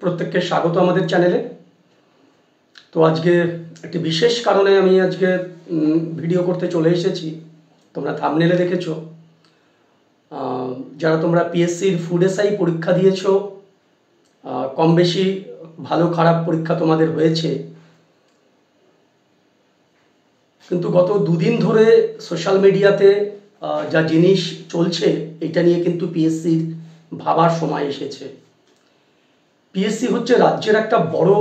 প্রত্যেককে স্বাগত আমাদের চ্যানেলে। তো আজকে একটি বিশেষ কারণে আমি আজকে ভিডিও করতে চলে এসেছি। তোমরা থাম্বনেলে দেখেছো, যারা তোমরা পিএসসির ফুড এসআই পরীক্ষা দিয়েছো, কম বেশি ভালো খারাপ পরীক্ষা তোমাদের হয়েছে, কিন্তু গত দুদিন ধরে সোশ্যাল মিডিয়াতে যা জিনিস চলছে এটা নিয়ে কিন্তু পিএসসির ভাবার সময় এসেছে। পিএসসি হচ্ছে রাজ্যের একটা বড়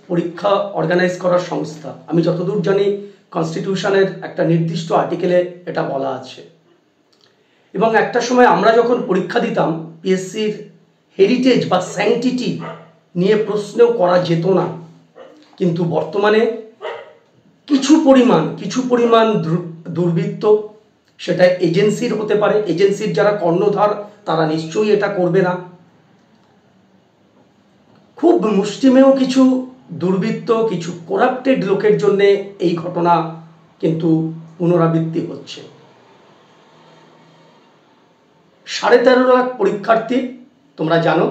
পরীক্ষা অর্গানাইজ করার সংস্থা। আমি যতদূর জানি কনস্টিটিউশনের একটা নির্দিষ্ট আর্টিকেলে এটা বলা আছে। এবং একটা সময় আমরা যখন পরীক্ষা দিতাম, পিএসসির হেরিটেজ বা স্যাংটিটি নিয়ে প্রশ্নও করা যেত না। কিন্তু বর্তমানে কিছু পরিমাণ দুর্বৃত্ত, সেটা এজেন্সির হতে পারে, এজেন্সির যারা কর্ণধার তারা নিশ্চয়ই এটা করবে না, খুব মুষ্টিমেয় কিছু দুর্বৃত্ত, কিছু করাপ্টেড লোকের জন্য এই ঘটনা কিন্তু পুনরাবৃত্তি হচ্ছে। 13.5 লাখ পরীক্ষার্থী, তোমরা জানো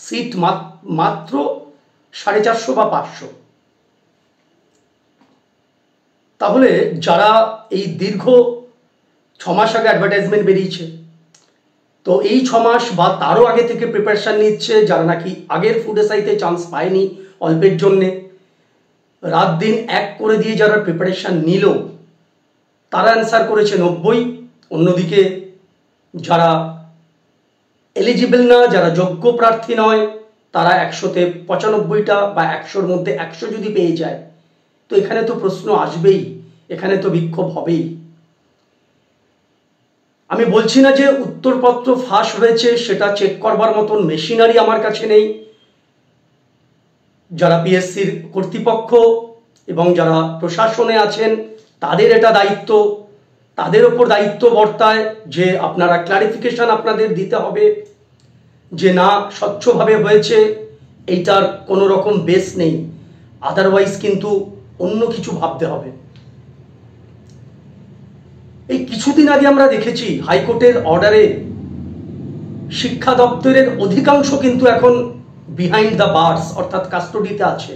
সিট মাত্র 450 বা 500। তাহলে যারা এই দীর্ঘ 6 মাস আগে অ্যাডভার্টাইজমেন্ট বেরিয়েছে, তো এই 6 মাস বা তারও আগে থেকে প্রিপারেশন নিচ্ছে, যারা নাকি আগের ফুড এসআইতে চান্স পায়নি অল্পের জন্যে, রাত দিন এক করে দিয়ে যারা প্রিপারেশন নিল তারা অ্যান্সার করেছে 90। অন্যদিকে যারা এলিজিবল না, যারা যোগ্য প্রার্থী নয়, তারা 100তে 95টা বা 100-র মধ্যে 100 যদি পেয়ে যায়, তো এখানে তো প্রশ্ন আসবেই, এখানে তো বিক্ষোভ হবেই। আমি বলছি না যে উত্তরপত্র ফাঁস হয়েছে, সেটা চেক করবার মতন মেশিনারি আমার কাছে নেই। যারা পিএসসির কর্তৃপক্ষ এবং যারা প্রশাসনে আছেন তাদের এটা দায়িত্ব, তাদের ওপর দায়িত্ব বর্তায় যে আপনারা ক্লারিফিকেশন আপনাদের দিতে হবে যে না, স্বচ্ছভাবে হয়েছে, এইটার কোনো রকম বেস নেই, আদারওয়াইজ কিন্তু অন্য কিছু ভাবতে হবে। এই কিছুদিন আগে আমরা দেখেছি হাইকোর্টের অর্ডারে শিক্ষা দপ্তরের অধিকাংশ কিন্তু এখন বিহাইন্ড দ্য বার্স, অর্থাৎ কাস্টডিতে আছে।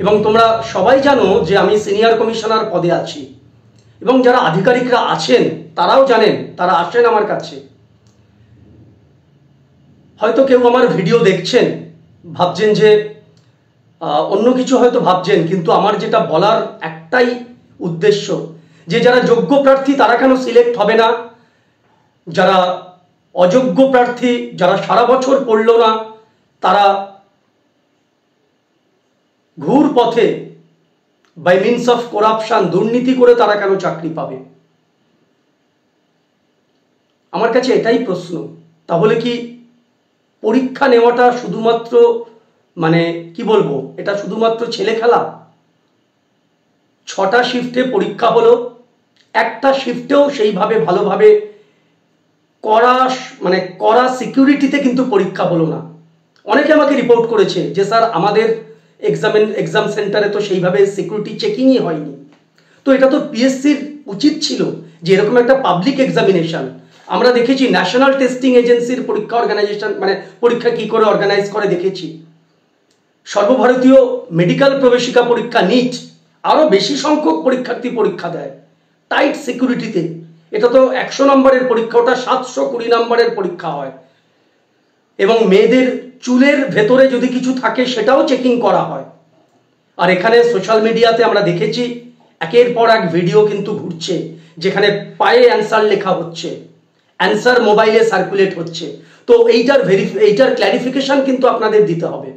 এবং তোমরা সবাই জানো যে আমি সিনিয়র কমিশনার পদে আছি, এবং যারা আধিকারিকরা আছেন তারাও জানেন, তারা আসেন আমার কাছে। হয়তো কেউ আমার ভিডিও দেখছেন, ভাবছেন যে অন্য কিছু হয়তো ভাবছেন, কিন্তু আমার যেটা বলার একটাই উদ্দেশ্য যে যারা যোগ্য প্রার্থী তারা কেন সিলেক্ট হবে না, যারা অযোগ্য প্রার্থী, যারা সারা বছর পড়ল না, তারা ঘুর পথে বাই মিনস অফ করাপশন, দুর্নীতি করে তারা কেন চাকরি পাবে। আমার কাছে এটাই প্রশ্ন। তাহলে কি পরীক্ষা নেওয়াটা শুধুমাত্র মানে কি বলবো, এটা শুধুমাত্র ছেলে খেলা? 6টা শিফটে পরীক্ষা হলো, একটা শিফটেও সেইভাবে ভালোভাবে কড়া সিকিউরিটিতে কিন্তু পরীক্ষা হলো না। অনেকে আমাকে রিপোর্ট করেছে যে স্যার আমাদের এক্সাম সেন্টারে তো সেইভাবে সিকিউরিটি চেকিংই হয়নি। তো এটা তো পিএসসির উচিত ছিল যে এরকম একটা পাবলিক এক্সামিনেশন, আমরা দেখেছি ন্যাশনাল টেস্টিং এজেন্সির পরীক্ষা অর্গানাইজেশন পরীক্ষা কি করে অর্গানাইজ করে দেখেছি। সর্বভারতীয় মেডিকেল প্রবেশিকা পরীক্ষা নিট আরো বেশি সংখ্যক পরীক্ষার্থী পরীক্ষা দেয় টাইট সিকিউরিটিতে। এটা তো 100 নম্বরের পরীক্ষা, ওটা 720 নম্বরের পরীক্ষা হয়। এবং মেয়েদের চুলের ভেতরে যদি কিছু থাকে সেটাও চেকিং করা হয়। আর এখানে সোশ্যাল মিডিয়াতে আমরা দেখেছি একের পর এক ভিডিও কিন্তু ঘুরছে যেখানে পায়ে অ্যান্সার লেখা হচ্ছে, অ্যান্সার মোবাইলে সার্কুলেট হচ্ছে। তো এইটার ক্ল্যারিফিকেশন কিন্তু আপনাদের দিতে হবে,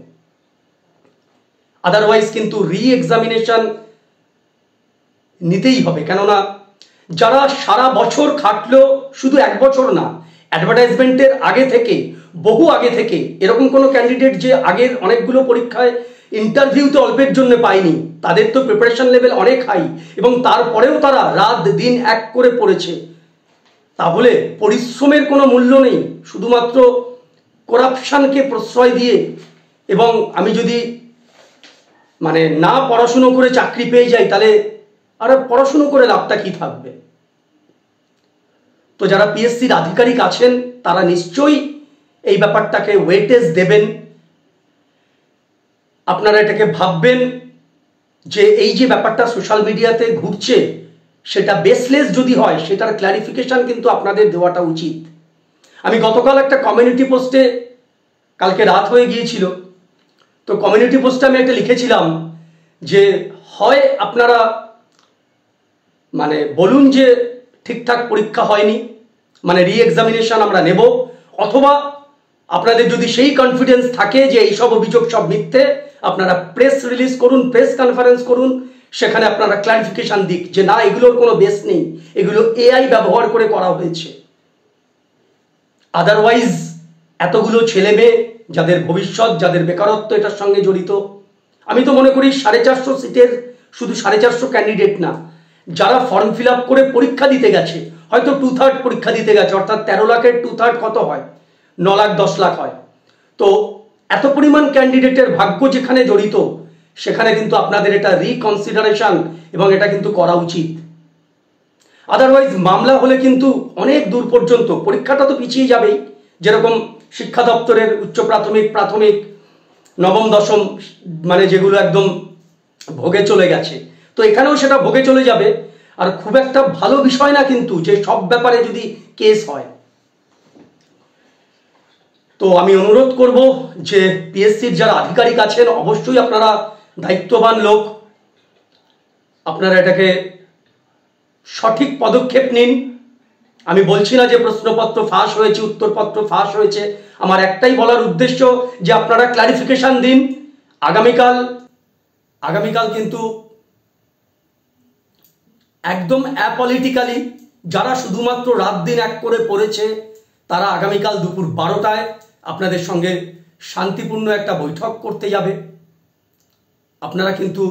আদারওয়াইজ কিন্তু রি এক্সামিনেশন নিতেই হবে। কেননা যারা সারা বছর খাটলো, শুধু 1 বছর না, অ্যাডভার্টাইজমেন্টের আগে থেকে, বহু আগে থেকে, এরকম কোনো ক্যান্ডিডেট যে আগের অনেকগুলো পরীক্ষায় ইন্টারভিউতে অল্পের জন্য পায়নি, তাদের তো প্রিপারেশন লেভেল অনেক হাই, এবং তারপরেও তারা রাত দিন এক করে পড়েছে। তাহলে পরিশ্রমের কোনো মূল্য নেই, শুধুমাত্র করাপশনকে প্রশ্রয় দিয়ে। এবং আমি যদি না পড়াশুনো করে চাকরি পেয়ে যাই, তাহলে আর পড়াশুনো করে লাভটা কি থাকবে? তো যারা পিএসসির আধিকারিক আছেন তারা নিশ্চয়ই এই ব্যাপারটাকে ওয়েটেজ দেবেন। আপনারা এটাকে ভাববেন যে এই যে ব্যাপারটা সোশ্যাল মিডিয়াতে ঘুরছে সেটা বেসলেস যদি হয় সেটার ক্ল্যারিফিকেশন কিন্তু আপনাদের দেওয়াটা উচিত। আমি গতকাল একটা কমিউনিটি পোস্টে, কালকে রাত হয়ে গিয়েছিল, তো কমিউনিটি পোস্টে আমি একটা লিখেছিলাম যে হয় আপনারা মানে বলুন যে ঠিকঠাক পরীক্ষা হয়নি, মানে রি এক্সামিনেশন আমরা নেব, অথবা আপনাদের যদি সেই কনফিডেন্স থাকে যে এইসব অভিযোগ সব মিথ্যে, আপনারা প্রেস রিলিজ করুন, প্রেস কনফারেন্স করুন, সেখানে আপনারা ক্লারিফিকেশন দিক যে না এগুলোর কোনো বেস নেই, এগুলো এআই ব্যবহার করে করা হয়েছে। আদারওয়াইজ এতগুলো ছেলে মেয়ে যাদের ভবিষ্যৎ, যাদের বেকারত্ব এটার সঙ্গে জড়িত, আমি তো মনে করি 450 সিটের শুধু 450 ক্যান্ডিডেট না, যারা ফর্ম ফিল আপ করে পরীক্ষা দিতে গেছে, হয়তো 2/3 পরীক্ষা দিতে গেছে, অর্থাৎ 13 লাখের 2/3 কত হয়? 9 লাখ 10 লাখ হয়। তো এত পরিমাণ ক্যান্ডিডেটের ভাগ্য যেখানে জড়িত, সেখানে কিন্তু আপনাদের এটা রিকনসিডারেশন এবং এটা কিন্তু করা উচিত। আদারওয়াইজ মামলা হলে কিন্তু অনেক দূর পর্যন্ত পরীক্ষাটা তো পিছিয়ে যাবেই, যেরকম শিক্ষা দপ্তরের উচ্চ প্রাথমিক, প্রাথমিক, নবম দশম মানে যেগুলো একদম ভোগে চলে গেছে, তো এখানেও সেটা ভোগে চলে যাবে। আর খুব একটা ভালো বিষয় না কিন্তু যে সব ব্যাপারে যদি কেস হয়। তো আমি অনুরোধ করব যে পিএসসির যারা আধিকারিক আছেন, অবশ্যই আপনারা দায়িত্ববান লোক, আপনারা এটাকে সঠিক পদক্ষেপ নিন। আমি বলছি না যে প্রশ্নপত্র ফাঁস হয়েছে, উত্তরপত্র ফাঁস হয়েছে, আমার একটাই বলার উদ্দেশ্য যে আপনারা ক্লারিফিকেশন দিন। আগামীকাল কিন্তু একদম অ্যাপলিটিক্যালি যারা শুধুমাত্র রাত দিন এক করে পড়েছে, তারা আগামীকাল দুপুর 12টায় আপনাদের সঙ্গে শান্তিপূর্ণ একটা বৈঠক করতে যাবে। আপনারা কিন্তু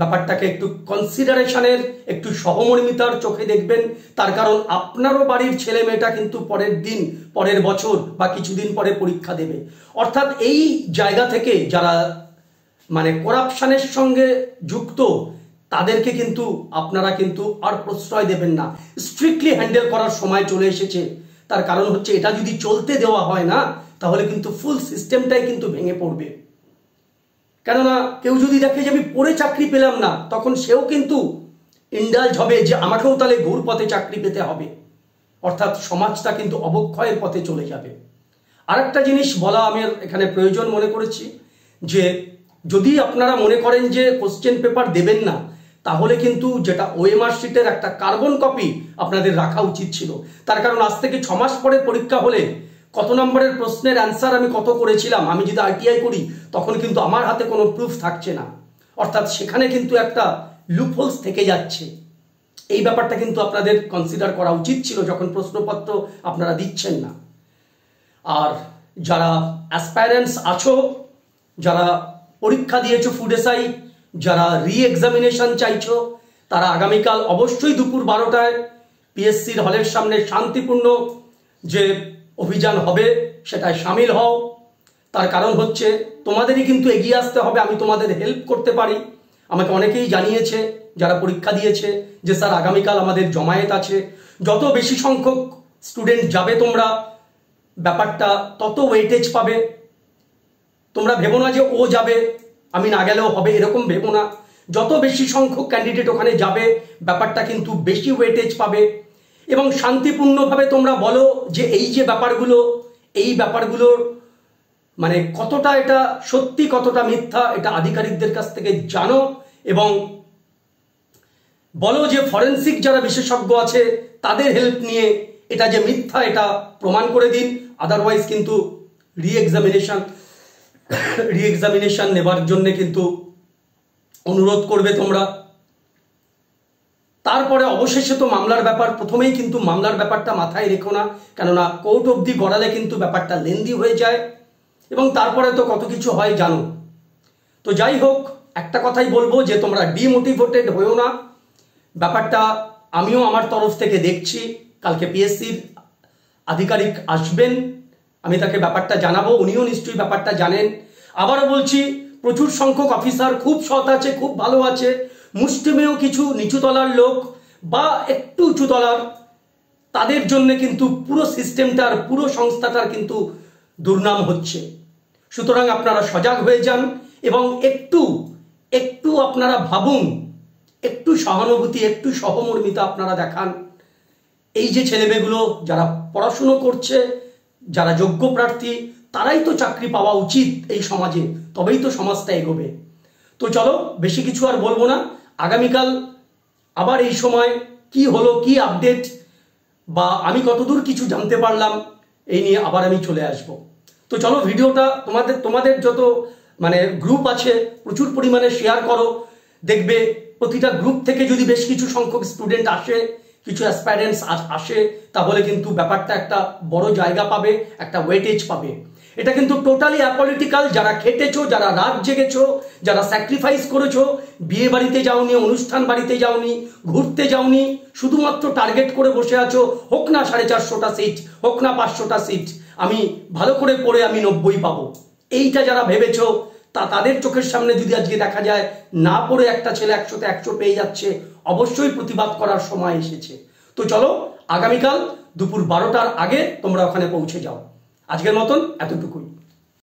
ব্যাপারটাকে একটু কনসিডারেশনের, একটু সহমর্মিতার চোখে দেখবেন। তার কারণ আপনারও বাড়ির ছেলে মেয়েটা কিন্তু পরের দিন, পরের বছর বা কিছুদিন পরে পরীক্ষা দেবে। অর্থাৎ এই জায়গা থেকে যারা মানে করাপশনের সঙ্গে যুক্ত, তাদেরকে কিন্তু আপনারা কিন্তু আর প্রশ্রয় দেবেন না, স্ট্রিক্টলি হ্যান্ডেল করার সময় চলে এসেছে। তার কারণ হচ্ছে এটা যদি চলতে দেওয়া হয় না, তাহলে কিন্তু ফুল সিস্টেমটাই কিন্তু ভেঙে পড়বে। কেননা কেউ যদি দেখে যে আমি পড়ে চাকরি পেলাম না, তখন সেও কিন্তু ইন্ডালজ হবে যে আমাকেও তাহলে ঘুর পথে চাকরি পেতে হবে, অর্থাৎ সমাজটা কিন্তু অবক্ষয়ের পথে চলে যাবে। আরেকটা জিনিস বলা আমি এখানে প্রয়োজন মনে করেছি যে যদি আপনারা মনে করেন যে কোশ্চেন পেপার দেবেন না, তাহলে কিন্তু যেটা ওএমআর শিটের একটা কার্বন কপি আপনাদের রাখা উচিত ছিল। তার কারণ আজ থেকে 6 মাস পরে পরীক্ষা হলে কত নম্বরের প্রশ্নের অ্যান্সার আমি কত করেছিলাম, আমি যদি আইটিআই করি তখন কিন্তু আমার হাতে কোনো প্রুফ থাকছে না, অর্থাৎ সেখানে কিন্তু একটা লুপহোলস থেকে যাচ্ছে। এই ব্যাপারটা কিন্তু আপনাদের কনসিডার করা উচিত ছিল যখন প্রশ্নপত্র আপনারা দিচ্ছেন না। আর যারা অ্যাসপায়ারেন্টস আছো, যারা পরীক্ষা দিয়েছো ফুড এসআই, যারা রি এক্সামিনেশন চাইছো, তারা আগামীকাল অবশ্যই দুপুর 12টায় পিএসসির হলের সামনে শান্তিপূর্ণ যে অভিযান হবে সেটায় সামিল হও। তার কারণ হচ্ছে তোমাদেরই কিন্তু এগিয়ে আসতে হবে। আমি তোমাদের হেল্প করতে পারি। আমাকে অনেকেই জানিয়েছে যারা পরীক্ষা দিয়েছে যে স্যার আগামীকাল আমাদের জমায়েত আছে, যত বেশি সংখ্যক স্টুডেন্ট যাবে তোমরা ব্যাপারটা তত ওয়েটেজ পাবে। তোমরা ভেবো না যে ও যাবে আমি না গেলেও হবে, এরকম ভেবো না। যত বেশি সংখ্যক ক্যান্ডিডেট ওখানে যাবে ব্যাপারটা কিন্তু বেশি ওয়েটেজ পাবে। এবং শান্তিপূর্ণভাবে তোমরা বলো যে এই যে ব্যাপারগুলো, এই ব্যাপারগুলোর মানে কতটা এটা সত্যি কতটা মিথ্যা এটা আধিকারিকদের কাছ থেকে জানো, এবং বলো যে ফরেন্সিক যারা বিশেষজ্ঞ আছে তাদের হেল্প নিয়ে এটা যে মিথ্যা এটা প্রমাণ করে দিন। আদারওয়াইজ কিন্তু রি এক্সামিনেশন নেবার জন্য কিন্তু অনুরোধ করবে তোমরা। তারপরে অবশেষে তো মামলার ব্যাপার, প্রথমেই কিন্তু মামলার ব্যাপারটা মাথায় রেখো না, কেননা কোর্ট অবধি গড়ালে কিন্তু ব্যাপারটা লেন্দি হয়ে যায় এবং তারপরে তো কত কিছু হয় জানো। তো যাই হোক, একটা কথাই বলবো যে তোমরা ডিমোটিভেটেড হয়েও না। ব্যাপারটা আমিও আমার তরফ থেকে দেখছি। কালকে পিএসসির আধিকারিক আসবেন, আমি তাকে ব্যাপারটা জানাবো, উনিও নিশ্চয়ই ব্যাপারটা জানেন। আবারও বলছি, প্রচুর সংখ্যক অফিসার খুব সৎ আছে, খুব ভালো আছে, মুষ্টিমেয় কিছু নিচুতলার লোক বা একটু উঁচুতলার, তাদের জন্য কিন্তু পুরো সিস্টেমটার, পুরো সংস্থাটার কিন্তু দুর্নাম হচ্ছে। সুতরাং আপনারা সজাগ হয়ে যান এবং একটু একটু আপনারা ভাবুন, একটু সহানুভূতি, একটু সহমর্মিতা আপনারা দেখান। এই যে ছেলেমেয়েগুলো যারা পড়াশুনো করছে, যারা যোগ্য প্রার্থী, তারাই তো চাকরি পাওয়া উচিত এই সমাজে, তবেই তো সমাজটা এগোবে। তো চলো, বেশি কিছু আর বলবো না। আগামীকাল আবার এই সময় কি হলো, কি আপডেট, বা আমি কতদূর কিছু জানতে পারলাম, এই নিয়ে আবার আমি চলে আসব। তো চলো, ভিডিওটা তোমাদের যত মানে গ্রুপ আছে প্রচুর পরিমাণে শেয়ার করো। দেখবে প্রতিটা গ্রুপ থেকে যদি বেশ কিছু সংখ্যক স্টুডেন্ট আসে, কিছু অ্যাসপাইরেন্টস আসে, তাহলে কিন্তু ব্যাপারটা একটা বড় জায়গা পাবে, একটা ওয়েটেজ পাবে। এটা কিন্তু টোটালি অ্যাপলিটিক্যাল। যারা খেটেছো, যারা রাত জেগেছো, যারা স্যাক্রিফাইস করেছো, বিয়ে বাড়িতে যাওনি, অনুষ্ঠান বাড়িতে যাওনি, ঘুরতে যাওনি, শুধুমাত্র টার্গেট করে বসে আছো, হোক না 450টা সিট, হোক না 500টা সিট, আমি ভালো করে পড়ে আমি 90 পাবো, এইটা যারা ভেবেছো, তাদের চোখের সামনে যদি আজকে দেখা যায় না পড়ে একটা ছেলে 100তে 100 পেয়ে যাচ্ছে, অবশ্যই প্রতিবাদ করার সময় এসেছে। তো চলো, আগামীকাল দুপুর 12টার আগে তোমরা ওখানে পৌঁছে যাও। আজকের মতন এতটুকুই।